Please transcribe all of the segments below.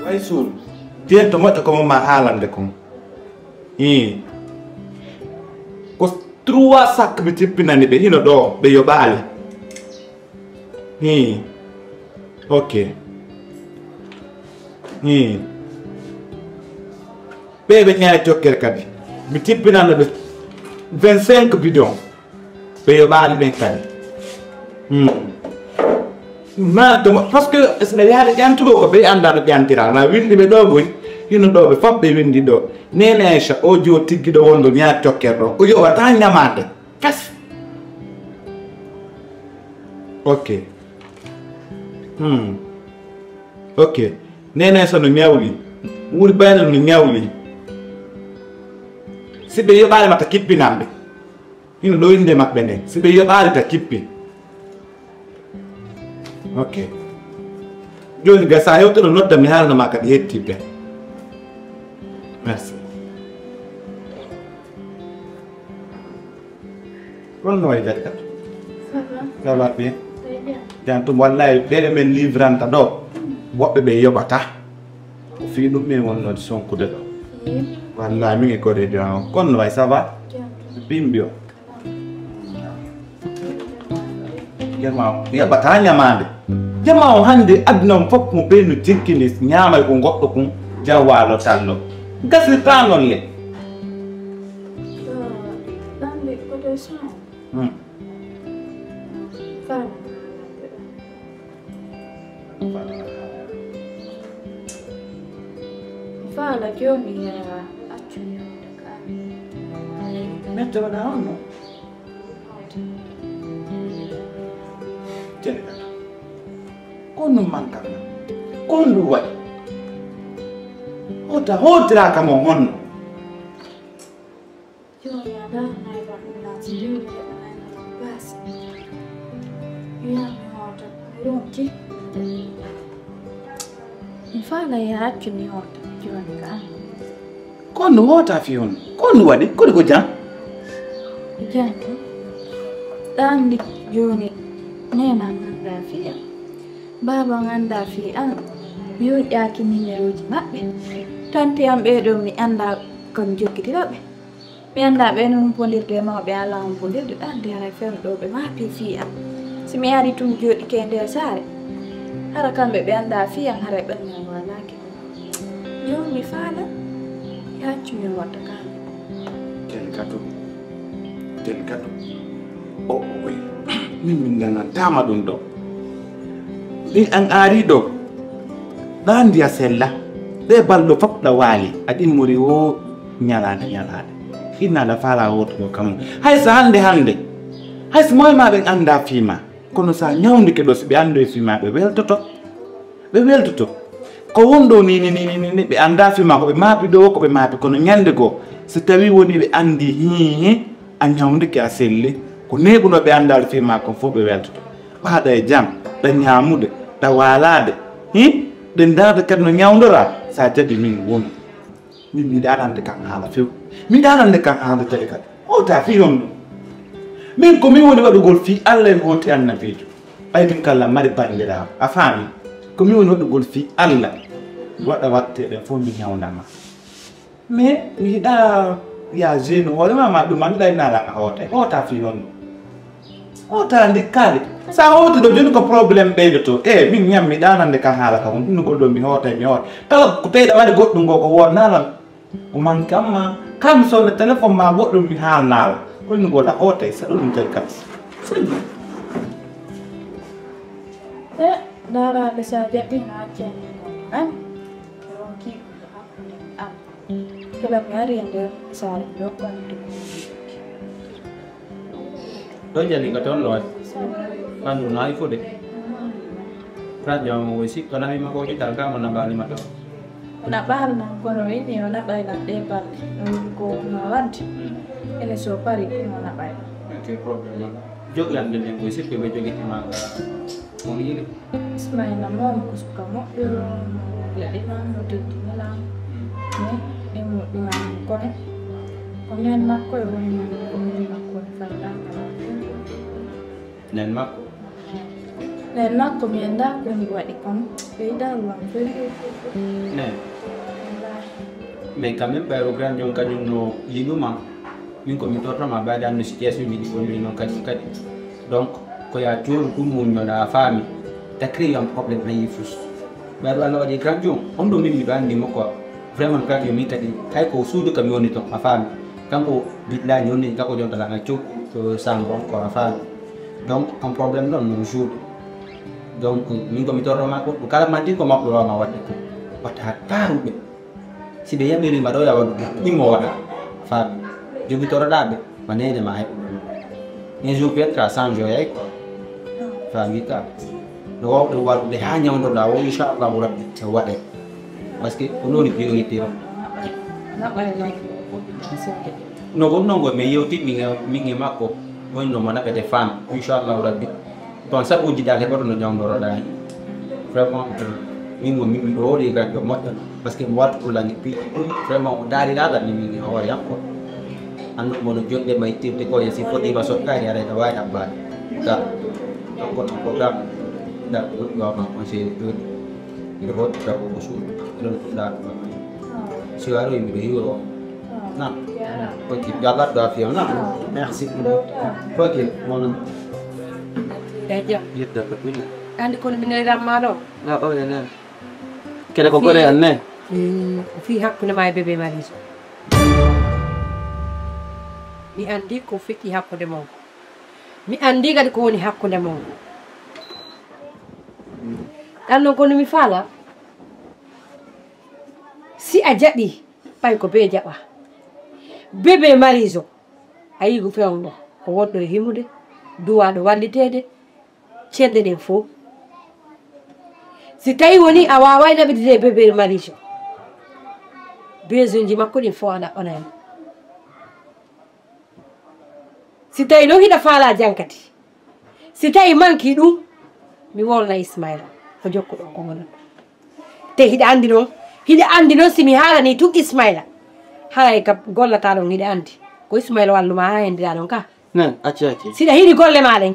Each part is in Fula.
Wai sul dia to mata ko ma halan de ko ko trua sak be tipina ni be hino do be yo bali okay be nyaa jokker kadi mi tipina na be 25 bidon be yo bali be kadi ma to parce que c'est yaade jantugo ko be anda do jantira na windi be do boy hino do be fabbe windi do nene Aisha o jo tiggido wondo nyaa jokker do o yo wata nyamade kas okay okay nene so no nyawli wuri bayna no nyawli sibe yo bali mata kippi nambe hino do inde makbe nden sibe yo bali ta kippi okay joni ga sa yewto nodda mi halna ma kadi hetti be merci kon no way jatta ça va bien jantum wallahi bele men livranta do wobbe be yobata fi dum me wonno sonkude do wallahi mi ngi ko de kon no way ça va bimbio ya batanya mande jama hande adna fop mo be no tinkinis nyaama ko goddo kun jawalo tallo gasi tanon le dande ko de so Fala che io mi accenno da casa. Metto da no. Kono mankana. Kono wai. Hotra kamo honno. Io mi ada nai ba na jiru na bas. Io mi hotra ronchi. Fala ya accenno hotra. Kono wota fiyon kono wadi ko go jam dan di joni nena nganda fiya baba nganda fi an biyo yaki numéroji mabbe tante am be do mi anda kon jokkitirobe mi anda be non pondirde ma be ala on pondirde dan de ala fen do be mapi fi am si mi ari tum jodi kende sare hara kambe be anda fi an hara ben wala ke yo mi fala ya cumi wata kan tel kato oh oui min dana tama dum do ni an ari do dan dia sella de ballo fop da wali adi muri wo nyalade hina la fala woto kam hay sa hande hay sa moy ma ben anda fima kono sa nyawndi ke do be ande fima be weltoto ko wondo ni be anda fima ko be mapi do ko be mapi kono nyande go so tawi woni be andi a nyawndi ke a selli ko nebuno be andal fima ko fo be weltoto baada e jam da nyamude da walade den dada kat no nyawndora sa jadi min won min mi darande kan hala few mi darande kan hala tele kat o ta fi on min ko mi woni wadugol fi alla e hoti annabijo ay min kala mari bandira a fami ko mi woni wadugol fi alla wada watte de fo mi nyawnama mais mi da ya jeno wala mama dum man dai nala hote o ta fi on o ta ndikali sa hoto do joni ko problem be to min nyam mi danande ka hala ka on ko do mi hoto kala ko teyda wadi goddum go ko wonnala o man kam so le telephone ma goddum mi halnal ko ni go da hoto sa dum tel kat dara le sa de bi na chen an ronki am kala ngari ande sa do kan đó giờ thì có trốn rồi anh muốn nói phút đi ra giờ ngồi xích còn ai mà cô chỉ tao cao mà nằm vào đi mà đâu nak bahal na ko no ini nak bay nak depan ko mawant ele so pari ko nak bay cái problem trước lần mình ngồi xích về cho cái mà muốn đi đi selain nama ko suka mo ya di mana di dalam ni mo dengan ko ni ko nyan nak ko ni ko ni nak ko falang nên mắc len nak ko mi anda ko mi waɗi kam ɓeyda ruwan feri mais quand même ɓayro grand jon kañum no yiɗuma min komi tortoma ɓaade anno situation ji ɗi woniri noon kadi donc ko ya joni ɗum muñoɗa faami ta créé un probléme ha yi fus ɓayro allah waɗi grand jon on ɗo min miɗo andimo quoi vraiment grand jon min kadi hay ko suudu kam woni toon a faami kanko biɗɗani wonni kanko jontalaga cokku sangon ko a faami donc un probléme ɗon no jour donc min komi tortoma ko ɗum kala manti ko makko wawma waɗde ko watta ha karuɓe si ɓe yamirima ɗo ya waɗu ɗimmo waɗa faami jogitoroɗaɓe ma nene ma heɓ un jour peut être à 100 jours yay quoi faami ka ɗo wawɗe waɗude ha ñawdoɗa o inchallahu rabbi e waɗe par ce que ko noni priorité o no gonnogo mi yewti min e makko wonno mo naɓete femme inchallahu rabbi toon sabu jiɗa heɓoto no ñawdoroɗa vraiment min mo min ɗo woɗi radio moƴƴo par ce que mi wattu ɓullani pi vraiment o daariraɗa ni min e hoore yam quoi andu mono joɗɗe ma ittirde koye si foɗima sokkari aɗa ene wawi abbade ga donc on programme da goɗɗi wawma conseillé joni miɗo hoɗi dabo ko suuɗu ɗon fuɗɗa si waroy miɗo hiwro nam ok yo allah ɗo a fiya nam merci ok mono ejo yedda ko ɓini andi kono mineliram ma ɗo na o enen kene ko gore an ne fi hakkude ma e bébé mariso mi andi ko feƴƴi hakkude mon mi andi kadi ko woni hakkude mon ɗan noon kono mi faala si a jaɓi ɓay ko be jaɓa bébé mariso a yii ko fewno ko wonɗo e himude duwaɗo wallitede cedde ɗen fof si tawi woni a wawai naɓidide bébé mariso besoin ji makko ɗin fof a ɗaɓɓana hen si tawi noon hiɗa faala jankati si tawi manki ɗum mi wolna ismaila ko jokkuɗo ko gonan te hiɗa andi noon simi haalani tun ismaila haray ka gollata ɗon hiɗa andi ko ismaila walluma ha hendiɗa ɗon ka nan acci siɗa hiɗi golle maɗen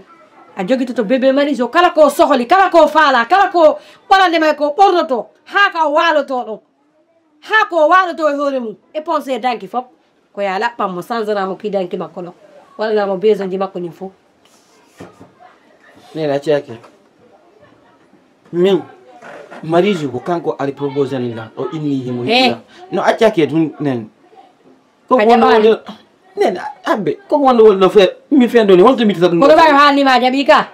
a jogitoto bébé mariso kala ko sohli kala ko faala kala ko ɓorande may ko ɓornoto ha ka waloto ɗon ha ko waloto e hoore mum e pensé danki foof ko ya laɓɓanmo changenamo ki danki makko ɗon waɗanamo besoin ji makko nin fof nene accake min mariso ko kanko ari proposé ni la o inni himo hiɗa no accake tun nen ko wonɗo nen abbe ko wonɗo wonɗo fe mi fendoni holto mitata ɗum kono ɓawi haalnima jaɓi ka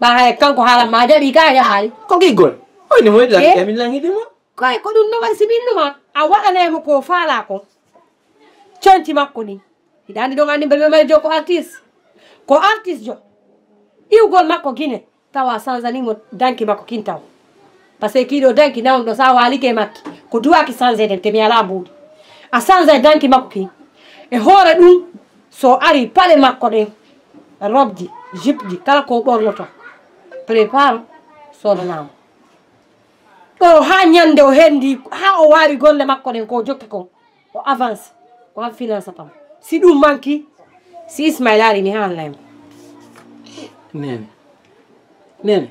ɓa hay kanko haalanma jaɓi ka ya haali ko gigol oyni mo yiɗa min langiɗimo kay ko ɗum no waɗi sibinnuma a waɗanemo ko faala ko conti makko ni hiɗa andi ɗon andi bébé mariso ko artiste jo iwgol makko Guinée tawa changeanimo danki makko kintaw par ce que kiɗo danki nawɗo sa walike makki ko duwaki changé den te mi ala mbuuɗi a changé danki makko kin e hoore ɗum so ari paɗe makko ɗen robe ji jupe ji kala ko ɓornoto prépare sodanamo ɗo ha ñande o hendi ha o wawi golle makko ɗen ko jokki kon o avance ko han finance tam si ɗum manki si ismaila ari mi haalnaymo nene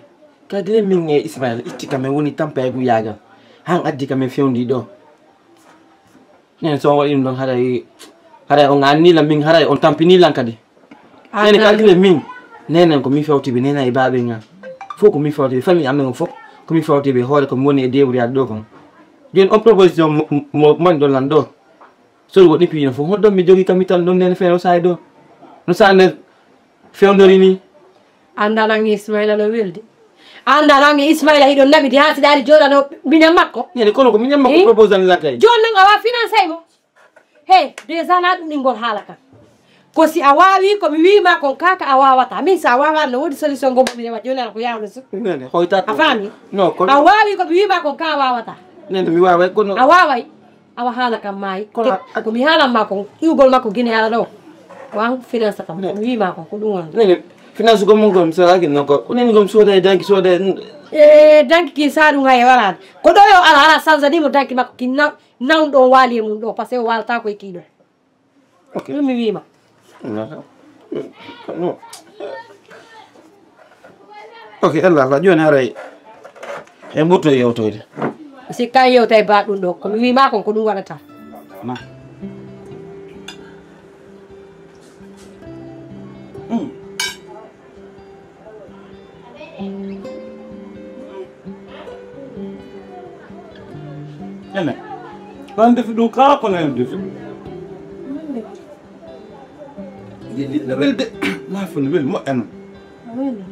kadi min e ismaila itti kamen woni tampaygu yagal han addi kamen fewndi ɗo nene so waɗi ɗum ɗon haray on annilan min haray on tampinilan kadi nene kalkile min nenen komi fewtiɓe nena e baɓe ga fof komi fewtiɓe famille amen o fof komi fewtiɓe hoore komi woni e débrouillade ɗo kon joni on proposition mo mani ɗon lan ɗo so goɗɗi piyino fof holɗon mi jogui kami tan ɗon nene feewo sayi ɗo no sane fewdori ni andanan ismaila no welde andanan ismaila hiɗon naɓidi ha siɗa ari joɗano miñam makko nene kono ko miñam makko proposal lan kay joni nan awa financé mo hey déjà na ɗum ɗingol haala kam ko si a wawi komi wima kon kaka a wawata min sa wawani no woodi solution gommi rewa joni ala ko yawno nene hoytat a faami non a wawi komi wima kon ka wawata nene mi waway kono a waway awa haala kam maayi komi haalanma kon iwgol makko Guinée ala ɗo wan finance kam komi wima kon ko ɗum won nene finance gommo gom sodaki non ko nene gom sooda e danki sooda danki ki sa ɗum hay walade ko ɗo yo ala changeanimo danki makko ki nawɗo waali e mum ɗo par ce que o walata koye kiiɗo ɗum mi wima ok Allah ko joni haray e murto yewtoyde si kan yewta e baɗum ɗo komi wima kon ko ɗum waɗata na ene kon defi ɗum kala kono en defi jiɗɗiɗɗo welde mafuni weli moƴƴano weli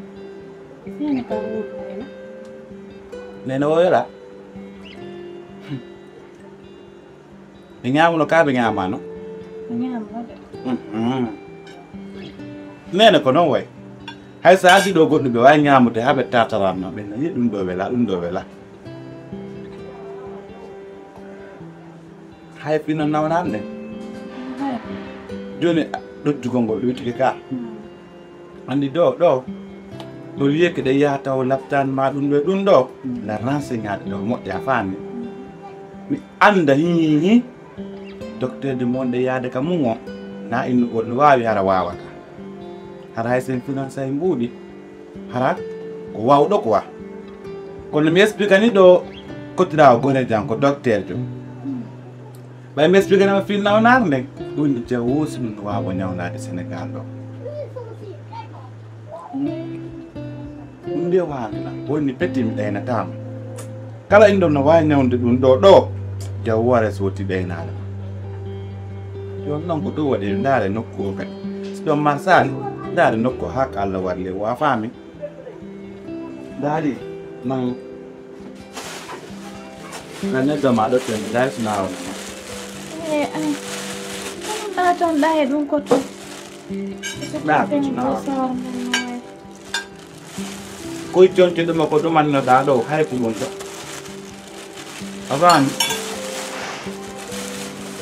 fiyani ka wuɗo nene o wela ɓe ñamuno ka ɓe ñamano nene ko noon way hay so adi ɗo goɗɗo ɓe wawi ñamude haaɓe tataranno ɓe nani ɗum ɗo wela ɗum ɗo wela hay fino nawnan ɗen joni ɗoddugol ngol witike ka andi ɗo ɗo no wiyeke ɗe yaha taw laptanma ɗum ɗo ɗum ɗo la renseignaɗe ɗo moƴƴa faami mi anda hihi docteur de monde yaade ka mum o na innugol no wawi hara wawata hara hay sen finance e mbuuɗi hara ko wawɗo quoi kono mi explique ni ɗo kottirawo gone jan ko docteur jo ɓay mi explique nama fil nawnar nden ɗum jaw woosi ɗum no wawa ñawnade sénégal ɗo ɗum nde wawina wonni petti mi ɗaynatama kala inɗom no wawi ñawde ɗum ɗo ɗo jaw woore so wotti ɗaynade joni noon ko ɗum waɗi ndaare nokku o kadi so ɗon marsali ndaare nokku ha ko Allah warli wa faami ndaari nan na neɗɗo ma ɗotten ndaari so nawona ɗa toon ɗa e ɗum koto ɗa ko nawa koye contiɗoma ko ɗumannoɗa ɗo hay ko ɗum to a faami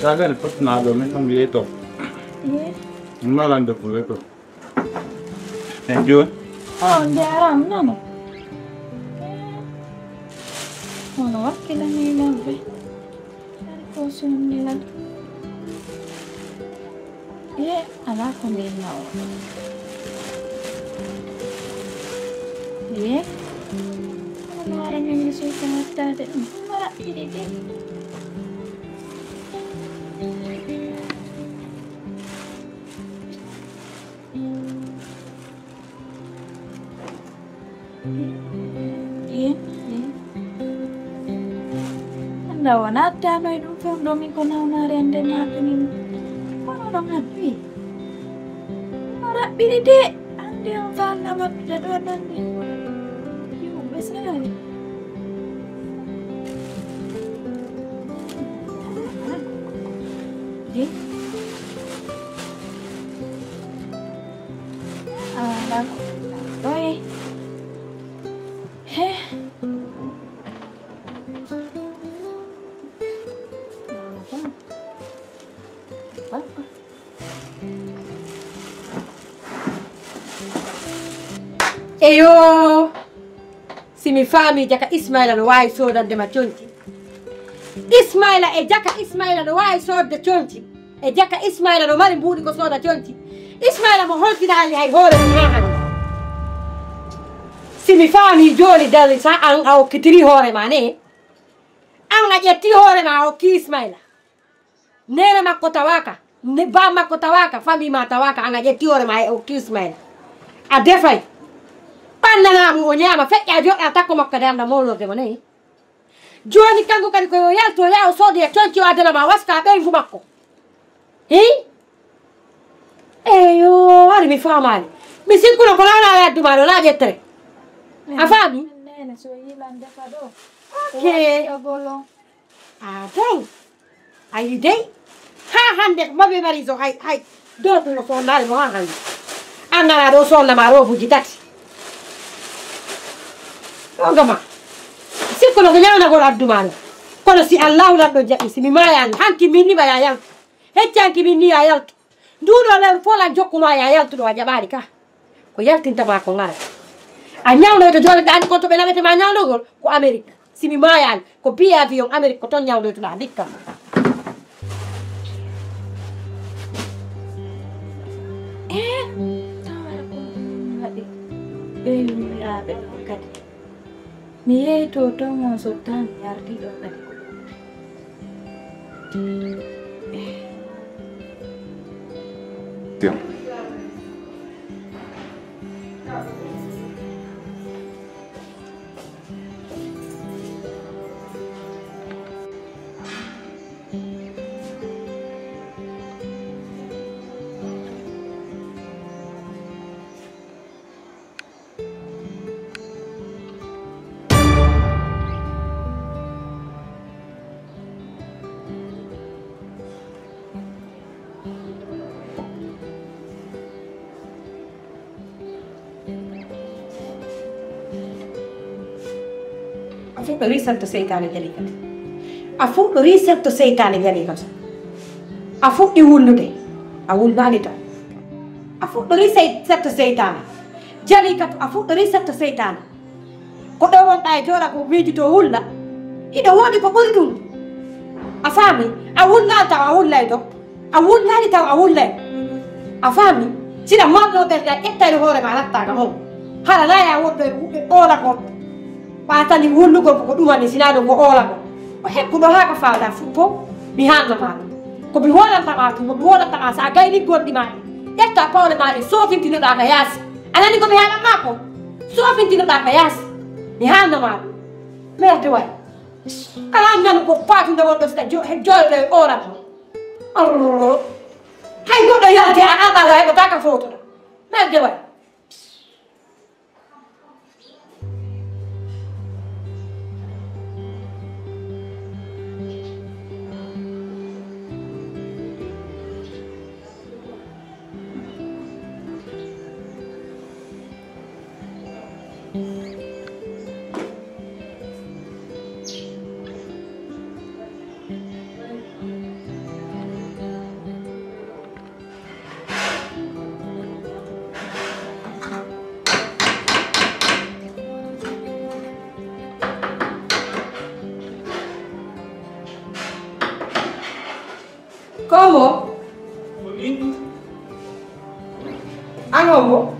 sagare fottunaɗo min kam wiye to malande ko wiye to e joni jaram nano ono wakkilanimen ɓe ari ko sonnilan ala ko ndinna o ono waɗamen mi soyta hattade ɗum mara ɗiɗi ɗi anda wona attano e ɗum fewɗo min ko nawnare ande natani kono ɗon haɓɓi no raɓɓiɗi de ande on falla maɓɓita ɗo nande yimɓe sari ala ɗoye he eyo simi faami jaka Ismaila no wawi sodandema conti Ismaila e jaka Ismaila no wawi sodde conti e jaka Ismaila no mari mbuɗi ko soda conti Ismaila mo holtinali hay hoore mum ha hande simi faami joni dali sa an a hokkitiri hoore ma ne an a ƴetti hoore ma a hokki Ismaila nene makko tawaka ba makko tawaka fami ma tawaka an a ƴetti hoore ma e hokki Ismaila a defay ɓannanamo o ñaama feƴƴa joɗɗa takko makko de anda mawlorde mo nayi joni kanko kadi koyo yalto yaha o soodi e conci o adanama waska ɓeygu makko hi eyo ari mi famani mi sikkuno ko lawna yaddumano na ƴettere a faami nene so yilan defa ɗo ogolo a taw ayi dey ha hande maɓe mari so hay dotuno sonnare mo ha hande an gana ɗo sonnama robuji tati ogama sikkuno ko ñawnagol addumano kono si allahu lanɗo jaɓi simi mayani hanki minniɓa ya yaltu heccanki minni ya yaltu nduɗo lewru folan jokkuma ya yaltuɗo a jaɓari ka ko yaltintama ko ngara a ñawnoyto joni ɗa andi kon to ɓe nawetema ñawnogol ko Amérique simi mayani ko billet avion Amérique ko toon ñawnoytoɗa dikka ɓe yummiraɓe ɗon kadi mi yehi to ton on so tan mi yardi ɗon kadi Tiens. Afuɗɗo risalto seytane jali kadi a fuɗɗo risalto seytane jali kadi a fuɗɗi wullude a wulnani tan a fuɗɗo risalto seytane jali kadi a fuɗɗo risalto seytane ko ɗo wonɗa e jooɗa ko miiji to wulla iɗo woodi ko ɓuri ɗum a faami a wullani taw a wullay ɗo a wullani taw a wullay a faami sina marnoɓe ɗa ƴettani hoore ma nattaka on haɗa laya woɗɗo e oola kon ɓatani wullugol koko ɗumani sina ɗum ko oola ko o hekkuɗo ha ko falɗa fu fof mi handama komi woɗantama to mi woɗantama sa gayni goɗɗi maɗi ƴetta pawle maɗe sofintinoɗa ka yaasi anani komi haɗanma ko sofintinoɗa ka yaasi mi handama ɗum merde way kala nanu ko patude wonɗo sika joɗoɗe oola ko hay goɗɗo yalti a aɗaga heɓata ka fotoɗo merde way ¿Cómo? ¿Cómo?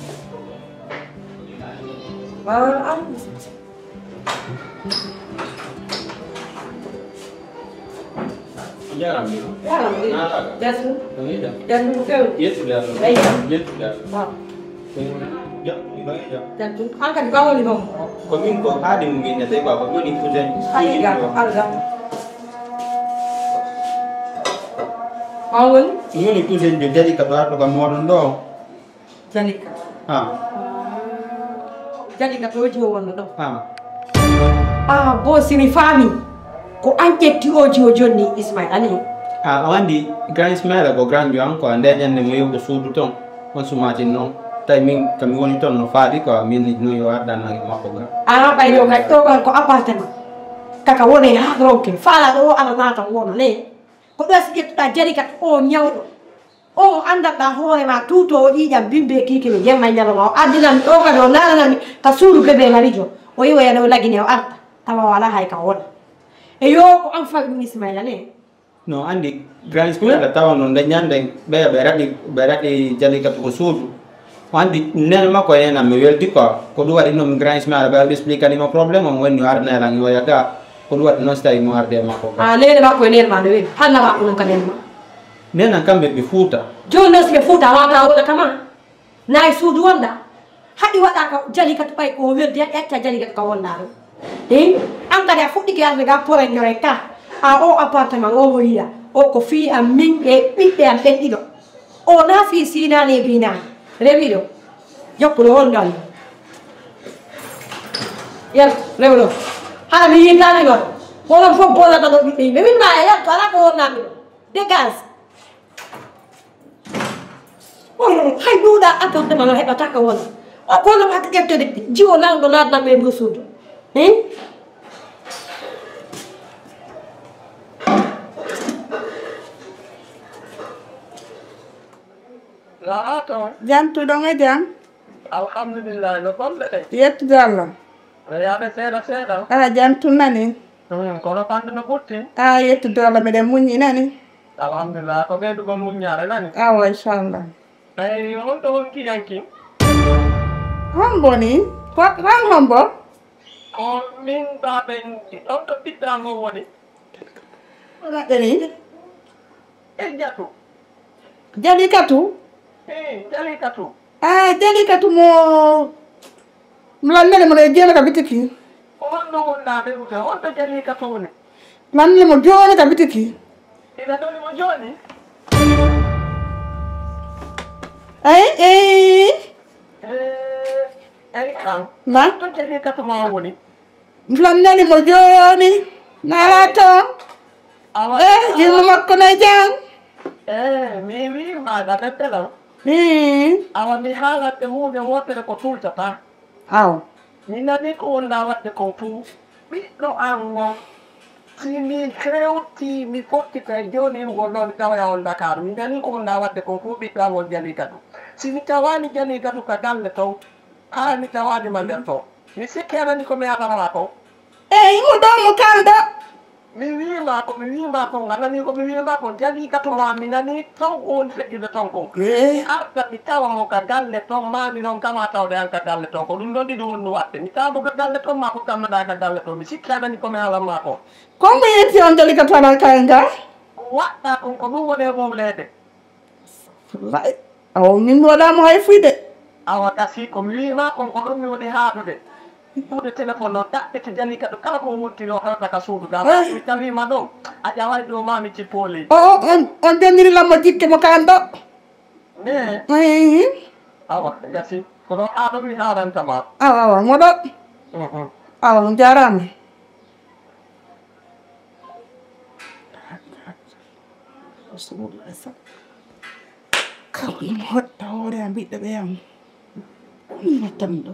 Jarang gitu. Jarang gitu. Jatuh. Iya. Jatuh ke. Iya sudah. Iya. Iya sudah. Ya, dibayar ya. Jatuh. Angkat di bawah nih dong. Kami kok ada mungkin ya, tapi bapak gue di hujan. Iya, ada. Mau? Ini nih hujan jadi keluar tukang moron dong. Jadi kan. Ah. Jadi kan oji wono dong. Ah. Bos ini fami. Ko anche ti oji ojonni Ismail ani. Ah, awandi grand Ismail ko grand yo anko ande nyande mo yogo suudu ton. On sumati non. Timing kami woni ton no faadi ko min no yo arda na makko ga. Bay yo kay to ko appartement. Kaka woni ha ronke. Fala do ala nata wono le. Ko do si ƴettuɗa jari kat o ñawɗo o andanɗa hoore ma tuto o ƴiƴam bimbe kiki mi jemma ñaloma o addinami ɗo kadi o nananami ka suudu bébé marijo o yiwoyane o lagine o arta tawa wala hay ka wona e yo ko an fawi ɗum Ismaila ne No andi grand Ismail tawa no dañande ɓe raɗi jali kat ko suudu andi nene makko ena mi welti ko ɗum waɗi noon grand Ismail ɓe explique animo probléme o wonni o ardanelan yoya ga ko ɗum waɗi noon so tawi mo arde makko leyde makko e nene ma nde wewi halla makko ɗum ka nene ma nena kamɓe ɓe fuuta joni noon soɓe fuuta wawata woɗa kama nayi suudu wonɗa haɗi waɗa ka jali kat ɓay ko weldi ƴetta jali kat ka wonɗa ɗo e an kadi a fuɗɗike arde ga poreñore ka o appartement o wo yiya o ko fii am min e ɓiɓɓe am ɓen ɗiɗo o na fii sinani e binani rewi ɗo jokkuɗo wonɗon yel rewɗo haɗa mi yintani ɗon wonon fof bolata ɗo ɓiɓɓe yimɓe min ma e yalto ala ko wonnami ɗo dégage hay ɗuuɗa appartement o heɓata ka wona o kono ata ƴettode jiwo lawɗo natnamɓe mbo suudu Jantuɗon e jam Alhamdulillah no gonɗe ɗe yettude Allah reyaɓe seeɗa seeɗa a jantunani kono kamɓe no ɓutti a yettude Allah miɗen muñinani alhamdulillah ko ɓeydugo muññare nani awa inchallah eyi on ɗo on kiyanki hon boni ran hombo On min baben on to pitango woni. ora deni E jatu. jali katu Jali katu. ah jali katu mo mlan mo le jela ka bitiki On no wonna be uta on to jali katu woni. man le mo jole ka bitiki Ina doni mo joni. eh Ai kan. ma To jali katu ma woni. mlan mo joni nalato Awa. jimu makko na jang Mi ma da tetela. hmm Awa mi hala te mu de wotere ko tulta ta. aw Mina ni ko onda watte ko tu. Mi no ango. Si mi creo ti mi porti per giorni un giorno tawa ya onda kar. Mina ni ko onda watte ko tu bi tawo jali katu. Si mi tawani jali katu ka dalle to. Ah mi tawani ma der to. Mi se kera ni ko me ala ma ko. mo do mo kaldo Mi wima ko ngana ni ko mi wima ko jali katu ma mina ni tong on fe de tong ko. Arta mi tawa mo ka dalle to ma mi non kama taw de an ka dalle to ko dum do di dum no watte. Mi tawa ko dalle to ma ko kama da ka dalle to mi si kera ni ko me ala ma ko. kombe yeti on jali katu ala kanga Watta ko ko mo wone mo lede. right aw min wala mo hay fuide Awa kasi ko mi wima ko mi woni haatude. Pude telephone no daɗɗe to jali kaɗo kala ko wontiri o hewta ka suudu ga mi tawima ɗo a ƴawaɗi ɗo ma mi cippoli on deniri lammo jikke mo kando ne awa gasi kono aɗo mi harantama awa moɗo awa on jarama kawɗi mo hoɗta hoore am ɓiɗɗo ɓe am mi wattan ɗo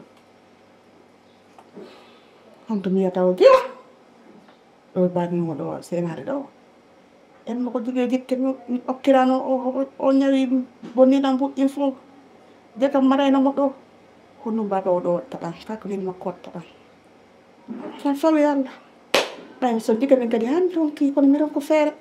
on to mi wiyata o giwa ɗo banimo ɗo senade ɗo en moko jogui jikke mi okkirano o ñawi bonniɗam buɗɗin fof jegam maraynomo ɗo honno mbaɗo o ɗo watta ɗam fakkolin makko watta ɗam tan fawi allah ɓaymi so digami kadi han ronki kono mi ronko feere